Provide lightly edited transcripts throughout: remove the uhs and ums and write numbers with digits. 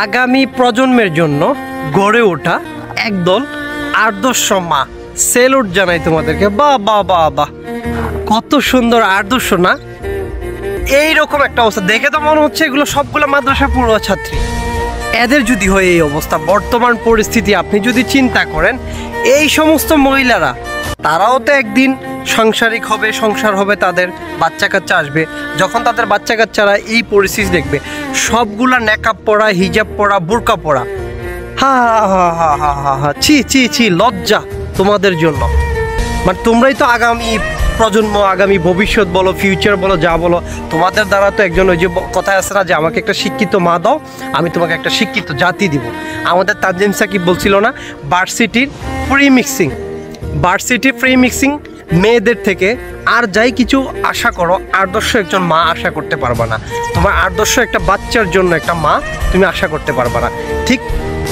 আগামী প্রজন্মের জন্য গড়ে ওঠা একদল আদর্শ মা। সেলুট জানাই তোমাদেরকে। বাহ বাহ বাহ বাহ, কত সুন্দর আদর্শ না? এইরকম একটা অবস্থা দেখে তো মনে হচ্ছে এগুলো সবগুলো মাদ্রাসা পড়ুয়া ছাত্রী। এদের যদি হয় এই অবস্থা, বর্তমান পরিস্থিতি আপনি যদি চিন্তা করেন, এই সমস্ত মহিলারা তারাও তো একদিন সাংসারিক হবে, সংসার হবে, তাদের বাচ্চা কাচ্চা আসবে। যখন তাদের বাচ্চা কাচ্চারা এই পরিস্থিতি দেখবে, সবগুলা নেকাব পরা, হিজাব পরা, বোরকা পরা, হা হা হা হা হা হা, ছি ছি ছি, লজ্জা তোমাদের জন্য। মানে তোমরাই তো আগামী প্রজন্ম, আগামী ভবিষ্যৎ বলো, ফিউচার বলো, যা বলো, তোমাদের দ্বারা তো একজন, ওই যে কথায় আছে না যে আমাকে একটা শিক্ষিত মা দাও, আমি তোমাকে একটা শিক্ষিত জাতি দিব। আমাদের তানজিম সাকিব বলছিল না, ভার্সিটির ফ্রি মিক্সিং, ভার্সিটির ফ্রি মিক্সিং মেয়েদের থেকে আর যাই কিছু আশা করো, আদর্শ একজন মা আশা করতে পারবা না। তোমার আদর্শ একটা বাচ্চার জন্য একটা মা তুমি আশা করতে পারবা না। ঠিক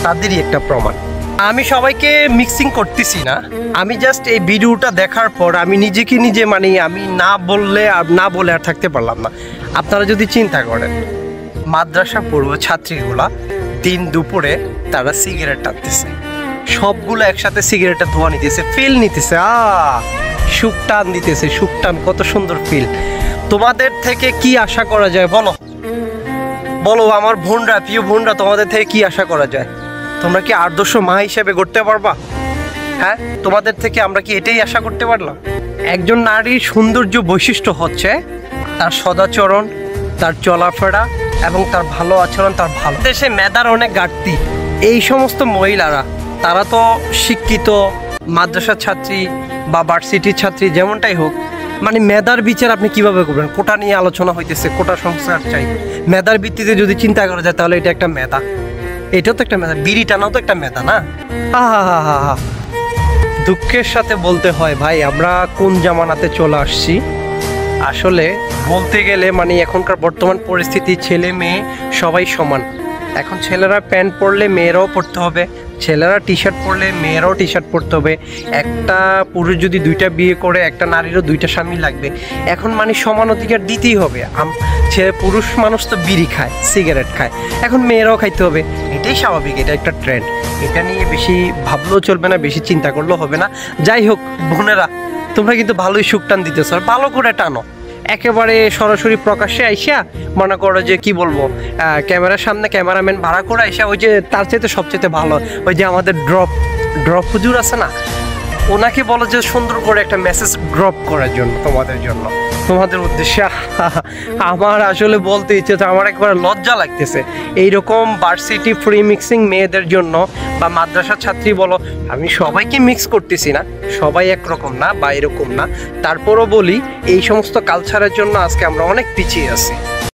তাদেরই একটা প্রমাণ। আমি সবাইকে মিক্সিং করতেছি না, আমি জাস্ট এই ভিডিওটা দেখার পর আমি নিজেকে নিজে, মানে আমি না বলে আর থাকতে পারলাম না। আপনারা যদি চিন্তা করেন, মাদ্রাসা পড়ুয়া ছাত্রীগুলা দিন দুপুরে তারা সিগারেট টানতেছে, সবগুলো একসাথে সিগারেটের ধোঁয়া নিতেছে, ফিল নিতেছে, সুখ টান দিতেছে, সুখ টান, কত সুন্দর ফিল। তোমাদের থেকে কি আশা করা যায় বলো? বলো আমার বোনরা, প্রিয় বোনরা, তোমাদের থেকে কি আশা করা যায়? তোমরা কি আদর্শ মা হিসেবে গড়তে পারবা? হ্যাঁ, তোমাদের থেকে আমরা কি এটাই আশা করতে পারলাম? একজন নারীর সৌন্দর্য বৈশিষ্ট্য হচ্ছে তার সদাচরণ, তার চলাফেরা এবং তার ভালো আচরণ, তার ভালো। দেশে মেধার অনেক ঘাটতি। এই সমস্ত মহিলারা তারা তো শিক্ষিত মাদ্রাসার ছাত্রী বা ভার্সিটির ছাত্রী, যেমনটাই হোক, মানে মেধার বিচার আপনি কিভাবে করবেন? কোটা নিয়ে আলোচনা হইতেছে, কোটা সংস্কার চাই। মেধার ভিত্তিতে যদি চিন্তা করা যায় তাহলে এটা একটা মেধা, এটাও তো একটা মেধা। বিড়ি টানাও তো একটা মেধা না? হা। দুঃখের সাথে বলতে হয় ভাই, আমরা কোন জামানাতে চলে আসছি। আসলে বলতে গেলে মানে এখনকার বর্তমান পরিস্থিতি, ছেলে মেয়ে সবাই সমান। এখন ছেলেরা প্যান্ট পরলে মেয়েরাও পরতে হবে, ছেলেরা টি শার্ট পরলে মেয়েরাও টি শার্ট পরতে হবে। একটা পুরুষ যদি দুইটা বিয়ে করে, একটা নারীরও দুইটা স্বামী লাগবে। এখন মানে সমান অধিকার দিতেই হবে। পুরুষ মানুষ তো বিড়ি খায়, সিগারেট খায়, এখন মেয়েরাও খাইতে হবে। এটাই স্বাভাবিক, এটা একটা ট্রেন্ড। এটা নিয়ে বেশি ভাবলেও চলবে না, বেশি চিন্তা করলেও হবে না। যাই হোক বোনেরা, তোমরা কিন্তু ভালোই সুখ টান দিতেছ, আর ভালো করে টানো। একেবারে সরাসরি প্রকাশ্যে আইসা মনে করো যে কি বলবো, ক্যামেরার সামনে ক্যামেরাম্যান ভাড়া করে আইসা, ওই যে তার চাইতে সবচেয়ে ভালো ওই যে আমাদের ড্রপ হুজুর আছে না, ওনাকে বলো যে সুন্দর করে একটা মেসেজ ড্রপ করার জন্য তোমাদের জন্য, তোমাদের উদ্দেশ্যে। আমার আসলে বলতে ইচ্ছে তো, আমার একবার লজ্জা লাগতেছে। এইরকম ভার্সিটি ফ্রি মিক্সিং মেয়েদের জন্য বা মাদ্রাসা ছাত্রী বলো, আমি সবাইকে মিক্স করতেছি না, সবাই একরকম না বা এরকম না, তারপরও বলি এই সমস্ত কালচারের জন্য আজকে আমরা অনেক পিছিয়ে আছি।